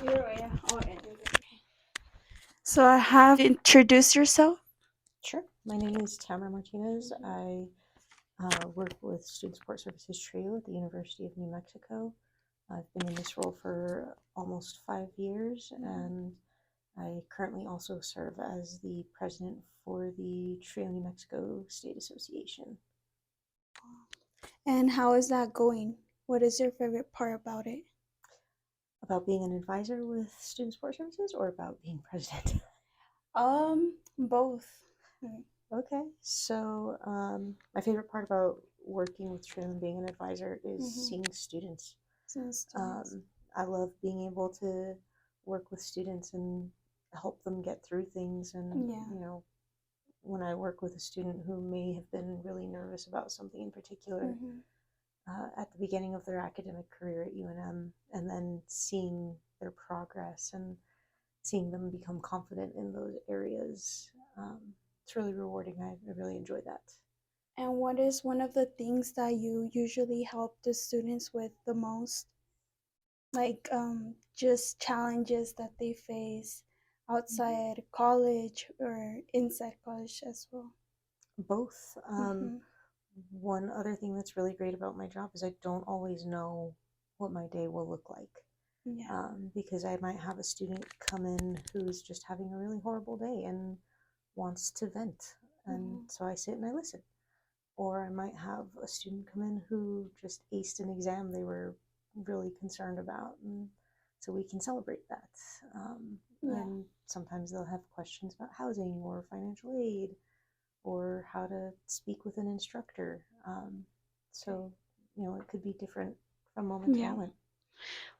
Yeah. Oh, yeah. So I have introduced yourself. Sure. My name is Tamara Martinez. I work with Student Support Services Trio at the University of New Mexico. I've been in this role for almost 5 years, and I currently also serve as the president for the Trio New Mexico State Association. And how is that going? What is your favorite part about it? About being an advisor with Student Support Services or about being president? Both. Okay, so my favorite part about working with Trio and being an advisor is seeing students. Since Um, I love being able to work with students and help them get through things. And, Yeah. when I work with a student who may have been really nervous about something in particular at the beginning of their academic career at UNM, and then seeing their progress and seeing them become confident in those areas, it's really rewarding. I really enjoy that. And what is one of the things that you usually help the students with the most? Like just challenges that they face outside college or inside college as well. Both. Mm-hmm. One other thing that's really great about my job is I don't always know what my day will look like. Yeah. Because I might have a student come in who's just having a really horrible day and wants to vent. And so I sit and I listen. Or I might have a student come in who just aced an exam they were really concerned about. And so we can celebrate that. Yeah. And sometimes they'll have questions about housing or financial aid or how to speak with an instructor. So, it could be different from moment to Yeah. moment.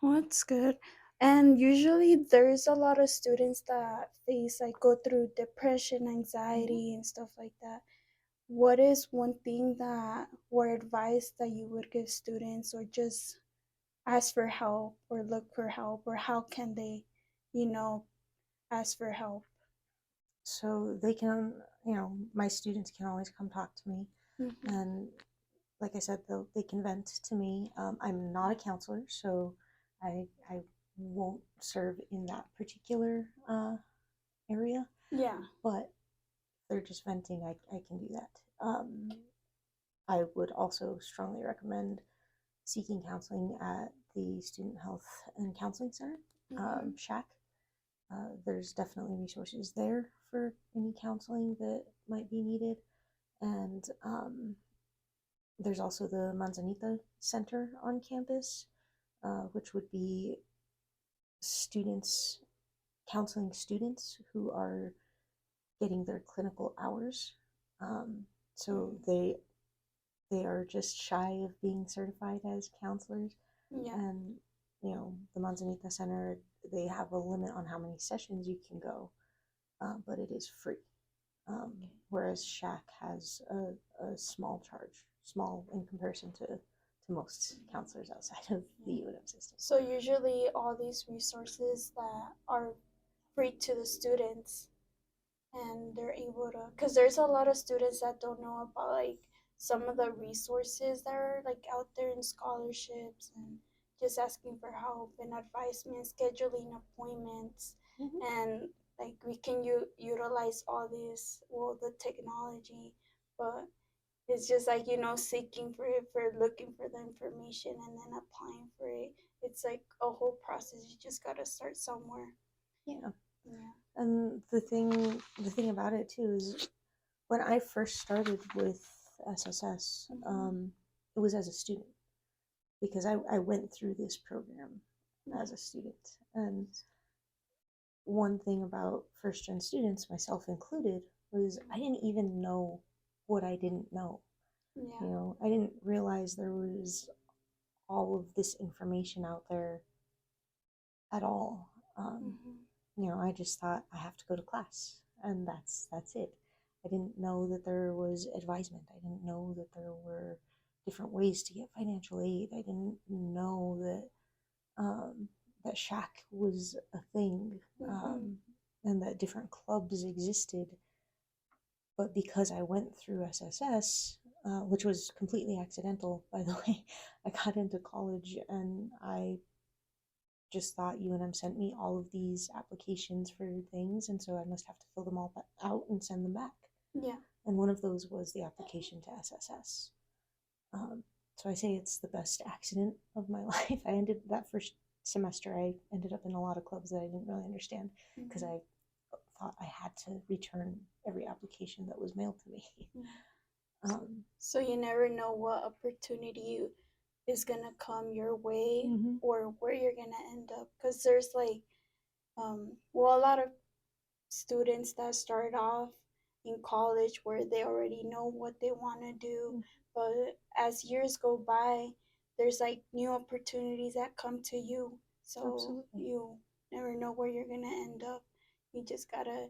Well, that's good. And usually there's a lot of students that face like go through depression, anxiety, and stuff like that. What is one thing that or advice that you would give students or just ask for help or look for help or how can they, you know, ask for help? So they can, my students can always come talk to me. Mm-hmm. And like I said, they can vent to me. I'm not a counselor, so I won't serve in that particular area. Yeah. But if they're just venting, I can do that. I would also strongly recommend seeking counseling at the Student Health and Counseling Center, SHAC. There's definitely resources there for any counseling that might be needed. And there's also the Manzanita Center on campus, which would be students counseling students who are getting their clinical hours. So they are just shy of being certified as counselors. Yeah. And the Manzanita Center, they have a limit on how many sessions you can go, but it is free. Whereas SHAC has a small charge, small in comparison to most counselors outside of the UNM system. So usually all these resources that are free to the students and they're able to because there's a lot of students that don't know about like some of the resources that are like out there in scholarships and just asking for help and advisement, scheduling appointments, and like we can utilize all this, well, the technology, but it's just like seeking for it, for looking for the information and then applying for it. It's like a whole process. You just gotta start somewhere. Yeah. Yeah. And the thing about it too is when I first started with SSS, it was as a student because I went through this program as a student. And one thing about first gen students, myself included, was I didn't even know what I didn't know. Yeah. I didn't realize there was all of this information out there at all. I just thought I have to go to class, and that's it. I didn't know that there was advisement. I didn't know that there were different ways to get financial aid. I didn't know that SHAC was a thing, and that different clubs existed. But because I went through SSS, which was completely accidental, by the way, I got into college and I just thought UNM sent me all of these applications for things, and so I must have to fill them all out and send them back. Yeah. And one of those was the application to SSS. Um, so I say it's the best accident of my life. I ended that first semester, I ended up in a lot of clubs that I didn't really understand because Mm-hmm. I thought I had to return every application that was mailed to me. Yeah. um, So you never know what opportunity is gonna come your way mm-hmm, or where you're gonna end up. Cause there's like, well, a lot of students that start off in college where they already know what they want to do, but as years go by, there's like new opportunities that come to you. So absolutely. you never know where you're gonna end up. You just gotta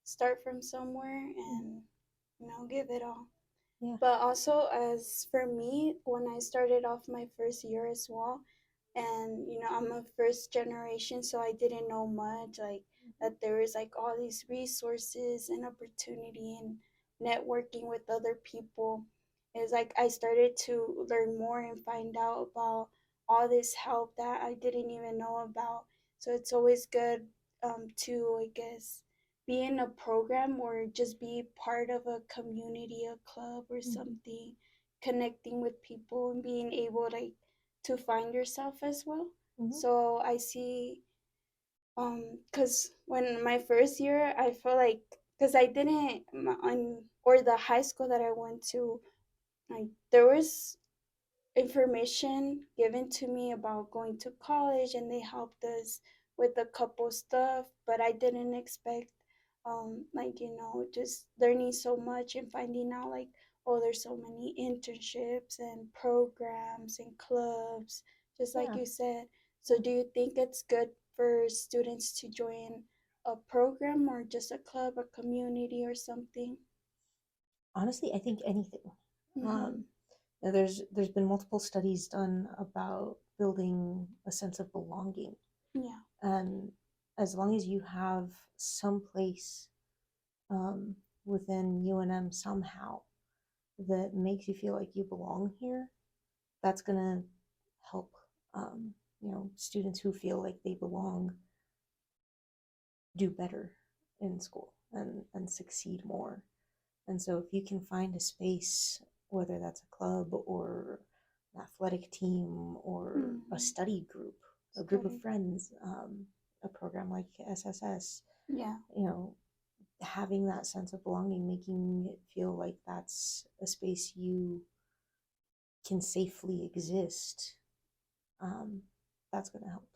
start from somewhere Mm-hmm. and give it all. Yeah. But also, as for me, when I started off my first year as well, and I'm a first generation, so I didn't know much, like Mm-hmm. that there was like all these resources and opportunity and networking with other people. It's like I started to learn more and find out about all this help that I didn't even know about. So it's always good to, I guess, be in a program or just be part of a community, a club or Mm-hmm. something, connecting with people and being able to find yourself as well. Mm-hmm. So I see, cause when my first year, I felt like, cause I didn't on or the high school that I went to, like there was information given to me about going to college and they helped us with a couple stuff, but I didn't expect like just learning so much and finding out like, oh, there's so many internships and programs and clubs, just like Yeah. you said. So do you think it's good for students to join a program or just a club, a community or something? Honestly, I think anything. Mm-hmm. Um, there's been multiple studies done about building a sense of belonging, Yeah. and as long as you have some place um, within UNM somehow that makes you feel like you belong here, that's gonna help. Students who feel like they belong do better in school and succeed more. And so if you can find a space, whether that's a club or an athletic team or a Mm-hmm. study group, a group of Study. friends, a program like SSS, Yeah. you know, having that sense of belonging, making it feel like that's a space you can safely exist, um, that's going to help.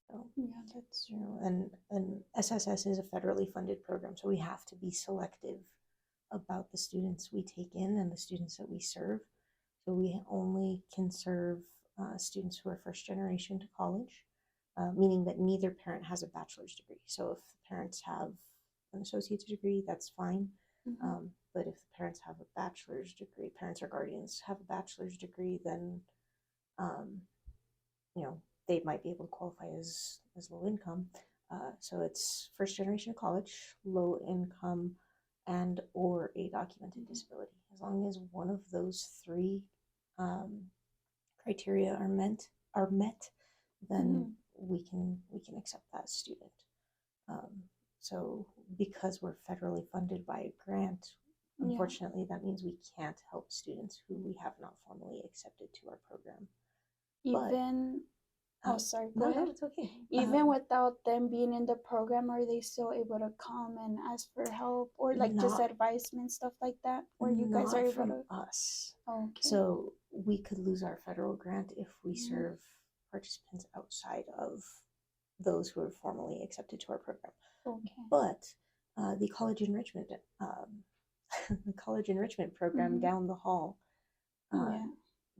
So, Yeah, that's true. and SSS is a federally funded program, so we have to be selective about the students we take in and the students that we serve. So we only can serve students who are first generation to college, meaning that neither parent has a bachelor's degree. So if the parents have an associate's degree, that's fine. Mm-hmm. But if the parents have a bachelor's degree, parents or guardians have a bachelor's degree, then um, they might be able to qualify as low income. So it's first generation college, low income, and or a documented Mm-hmm. disability. As long as one of those three um, criteria are met, then Mm-hmm. we can accept that student. Um, so because we're federally funded by a grant, Yeah. unfortunately, that means we can't help students who we have not formally accepted to our program. But Even, oh, sorry, go no, no, ahead. it's okay. Even without them being in the program, are they still able to come and ask for help or like just Not advisement, stuff like that, where you guys are not able from to? us. Okay. So we could lose our federal grant if we Mm-hmm. serve participants outside of those who are formally accepted to our program. Okay. But the college enrichment, the college enrichment program Mm-hmm. down the hall uh, Yeah.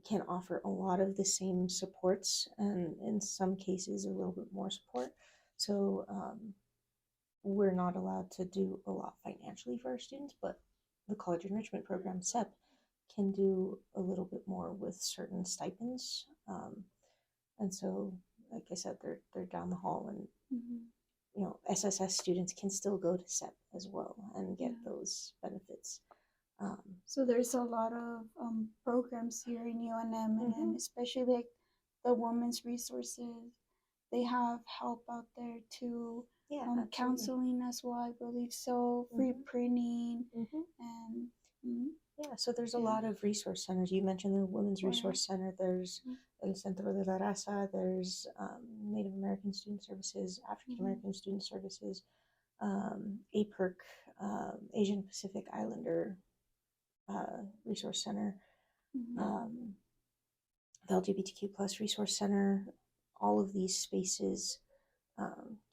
can offer a lot of the same supports, and in some cases a little bit more support. So we're not allowed to do a lot financially for our students, but the college enrichment program, SEP, can do a little bit more with certain stipends. And so, like I said, they're down the hall, and Mm-hmm. SSS students can still go to SEP as well and Yeah. get those benefits. Um, So there's a lot of programs here in UNM, mm-hmm, and especially like the women's resources. they have help out there too. Yeah, absolutely. Counseling as well, I believe so. Free Hmm. printing Hmm. and mm, Yeah, so there's a yeah, lot of resource centers. You mentioned the Women's or Resource Center. There's El Centro de la Raza. There's Native American Student Services, African mm-hmm, American Student Services, APERC, Asian Pacific Islander Resource Center, mm-hmm, um, the LGBTQ plus Resource Center. All of these spaces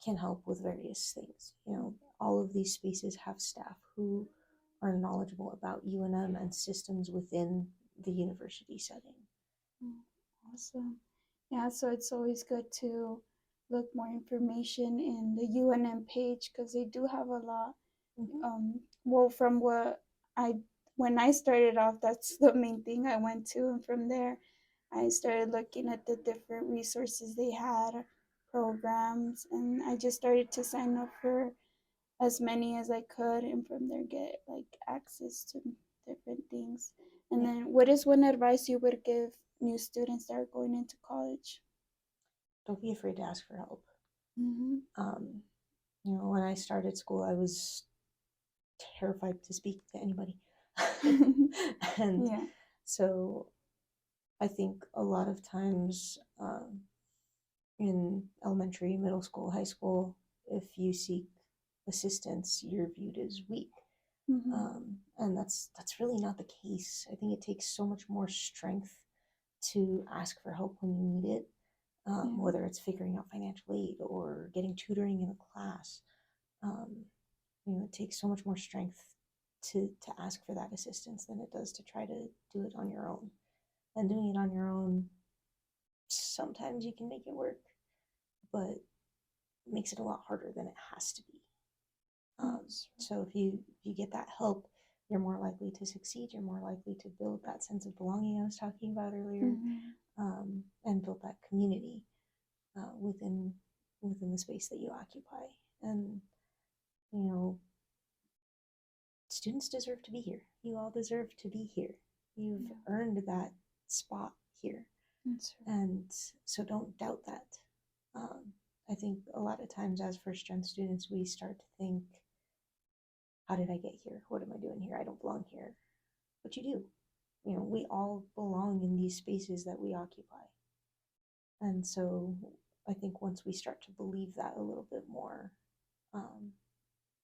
can help with various things. You know, all of these spaces have staff who are knowledgeable about UNM and systems within the university setting. mm, awesome. Yeah, so it's always good to look more information in the UNM page because they do have a lot. Mm-hmm. Well, from what I when I started off, that's the main thing I went to, and from there, I started looking at the different resources they had, programs, and I just started to sign up for as many as I could, and from there get like access to different things. And Yeah, then, what is one advice you would give new students that are going into college? don't be afraid to ask for help. Mm-hmm. Um, you know, when I started school, I was terrified to speak to anybody. And Yeah. so I think a lot of times in elementary, middle school, high school, if you seek assistance, you're viewed as weak. Mm-hmm. And that's really not the case. I think it takes so much more strength to ask for help when you need it, Yeah. whether it's figuring out financial aid or getting tutoring in a class. Um, you know, it takes so much more strength to ask for that assistance than it does to try to do it on your own. And doing it on your own, sometimes you can make it work, but it makes it a lot harder than it has to be. That's So if you get that help, you're more likely to succeed. You're more likely to build that sense of belonging I was talking about right. earlier, Mm-hmm. and build that community within the space that you occupy. And you know, students deserve to be here. You all deserve to be here. You've Yeah. earned that spot here, That's and so don't doubt that. Um, I think a lot of times as first gen students, we start to think, how did I get here? What am I doing here? I don't belong here. But you do. You know, we all belong in these spaces that we occupy. And so I think once we start to believe that a little bit more, um,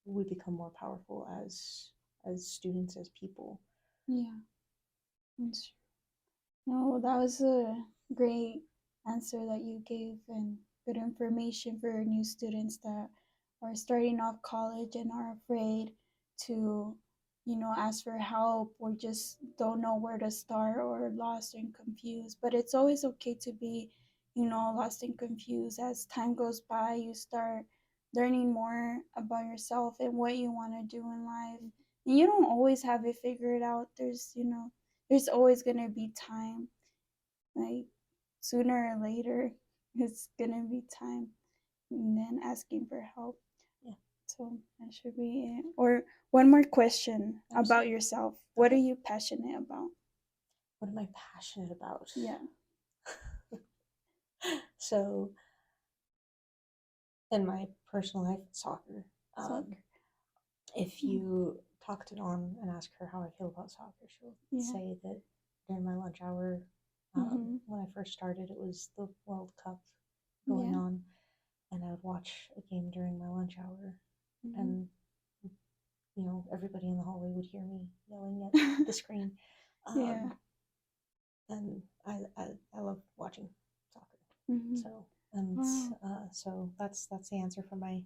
we become more powerful as students, as people. yeah. That's No, that was a great answer that you gave and good information for new students that are starting off college and are afraid to, ask for help or just don't know where to start or lost and confused. But it's always okay to be, lost and confused. As time goes by, you start learning more about yourself and what you want to do in life. And you don't always have it figured out. There's always going to be time. Like, sooner or later, it's going to be time. And then asking for help. Yeah, So that should be it. Or one more question about absolutely. yourself. What are Okay. you passionate about? What am I passionate about? Yeah. So, in my personal life, soccer. Um, Soccer. if you talk to Dawn and ask her how I feel about soccer, she'll Yeah. say that during my lunch hour, Mm-hmm. when I first started, it was the World Cup going Yeah. on, and I would watch a game during my lunch hour, Mm-hmm. and you know everybody in the hallway would hear me yelling at the screen, Yeah. um, and I love watching soccer. Mm-hmm. So and Wow. so that's the answer for my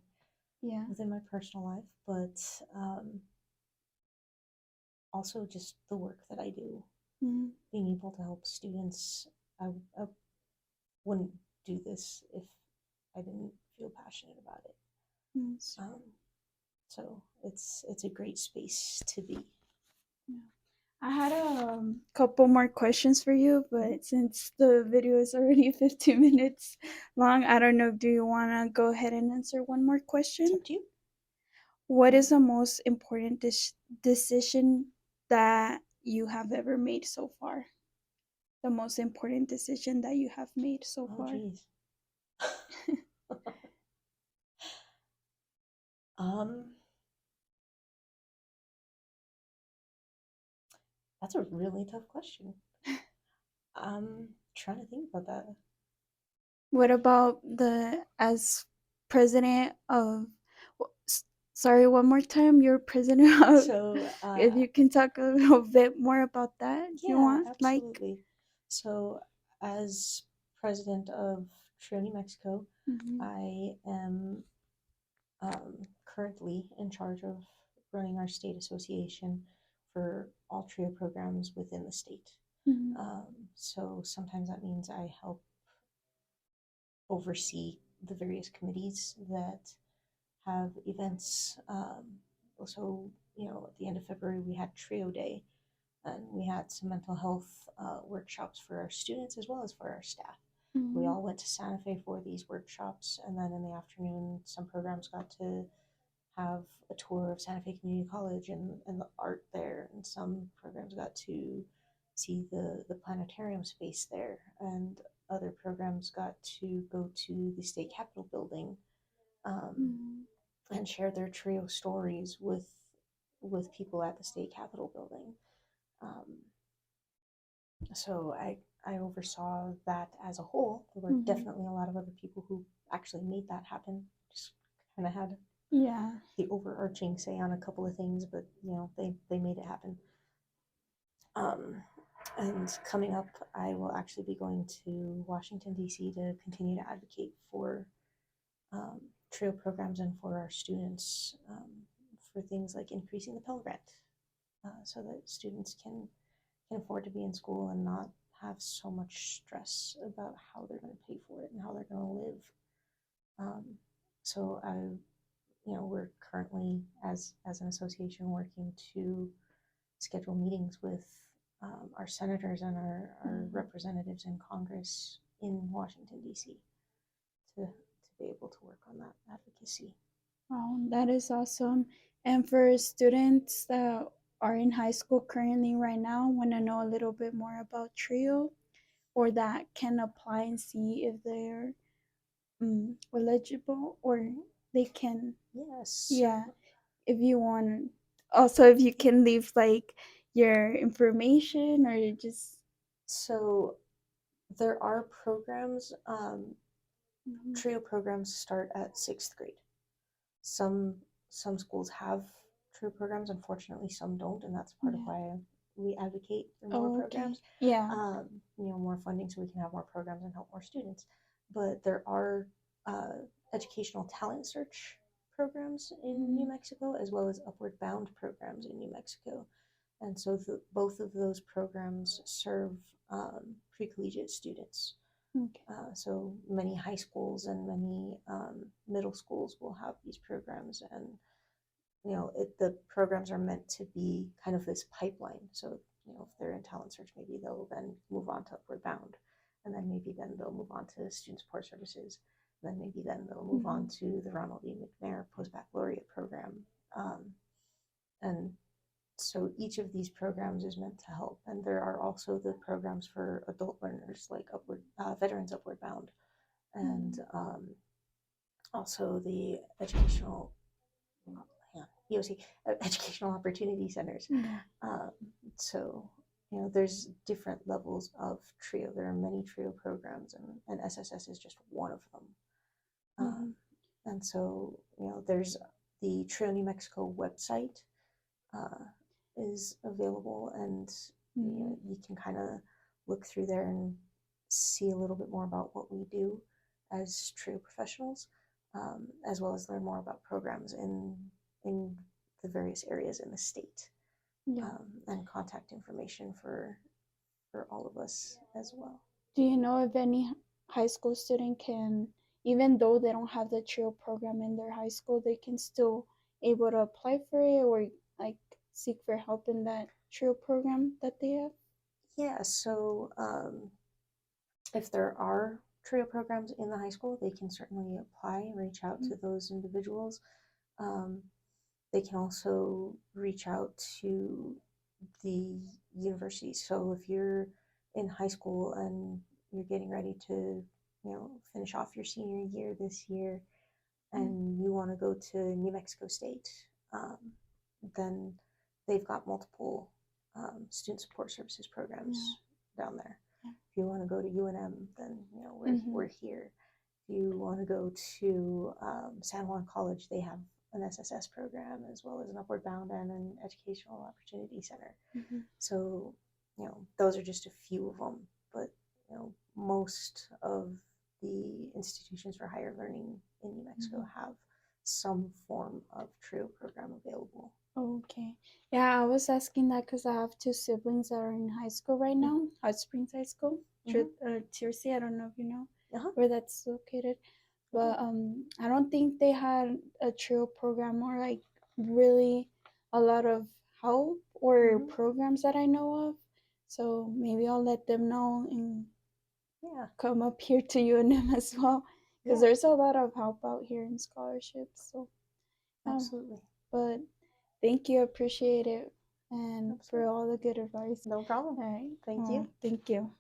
Yeah. within my personal life, but also just the work that I do, Mm-hmm. being able to help students. I wouldn't do this if I didn't feel passionate about it. Yes. Um, so it's a great space to be. Yeah. I had a couple more questions for you, Mhm. but since the video is already 15 minutes long, I don't know. Do you want to go ahead and answer one more It's question? up to you. What is the most important decision that you have ever made so far? The most important decision that you have made so Oh far? geez. Um, that's a really tough question. Trying to think about that. What about the as president of? Sorry, one more time. You're president of. So, If you can talk a little bit more about that, you yeah, want like. absolutely. So, as president of Trio, New Mexico, Mhm, I am currently in charge of running our state association for all TRIO programs within the state. mhm, So sometimes that means I help oversee the various committees that have events. So, at the end of February, we had Trio Day, and we had some mental health workshops for our students as well as for our staff. We mhm, all went to Santa Fe for these workshops, and then in the afternoon, some programs got to have a tour of Santa Fe Community College and the art there, and some programs got to see the planetarium space there, and other programs got to go to the state capitol building, um, mhm. and share their trio stories with people at the state capitol building. Um, so I oversaw that as a whole. There were Mhm. definitely a lot of other people who actually made that happen. Just kind of had Yeah. the overarching say on a couple of things, but they made it happen. Um, and coming up, I will actually be going to Washington D.C. to continue to advocate for um, TRIO programs and for our students, for things like increasing the Pell Grant, so that students can afford to be in school and not have so much stress about how they're going to pay for it and how they're going to live. Um, so we're currently as an association working to schedule meetings with our senators and our Mhm. representatives in Congress in Washington D.C. to be able to work on that advocacy. Wow, that is awesome. And for students that are in high school currently right now, want to know a little bit more about TRIO or that can apply and see if they're eligible or they can, Yes. yeah, if you want. Also, if you can leave like your information or just. So there are programs. Mhm. Trio programs start at sixth grade. Some some schools have TRIO programs. Unfortunately, some don't, and that's part of Yeah. why we advocate for more Oh, okay. programs. Yeah. More funding so we can have more programs and help more students. But there are uh, educational talent search programs in New Mhm. Mexico as well as upward bound programs in New Mexico. And so both of those programs serve pre-collegiate students. Okay. So many high schools and many middle schools will have these programs, and the programs are meant to be kind of this pipeline. So if they're in talent search, maybe they'll then move on to upward bound, and then maybe then they'll move on to student support services, then maybe then they'll move on Mhm. to the Ronald E. McNair post baccalaureate program, and so each of these programs is meant to help. And there are also the programs for adult learners, like upward veterans upward bound, and Mhm. also the educational EOC, educational opportunity centers. Yeah. Um, so there's different levels of TRIO. There are many TRIO programs, and SSS is just one of them. Um, Mhm. and so there's the TRIO New Mexico website uh, is available, and Mhm. you can kind of look through there and see a little bit more about what we do as TRIO professionals, as well as learn more about programs in the various areas in the state, Yeah. and contact information for all of us as well. Do you know if any high school student can, even though they don't have the TRIO program in their high school, they can still able to apply for it or like seek for help in that TRIO program that they have? Yeah, so if there are TRIO programs in the high school, they can certainly apply and reach out to those individuals. Um, they can also reach out to the university. So if you're in high school and you're getting ready to, finish off your senior year this year, and you want to go to New Mexico State, then they've got multiple student support services programs down there. If you want to go to UNM, then we're here. If you want to go to San Juan College, they have an SSS program as well as an Upward Bound and an Educational Opportunity Center. So those are just a few of them, but most of the institutions for higher learning in New Mexico have some form of TRIO program available. Okay. Yeah, I was asking that because I have two siblings that are in high school right now, Hot Springs High School, Tier C. I don't know if you know where that's located, but I don't think they had a TRIO program or like really a lot of help or programs that I know of. So maybe I'll let them know and come up here to UNM as well, because there's a lot of help out here in scholarships. So absolutely. But thank you, appreciate it, and for all the good advice. No problem. All right. Thank you. Thank you.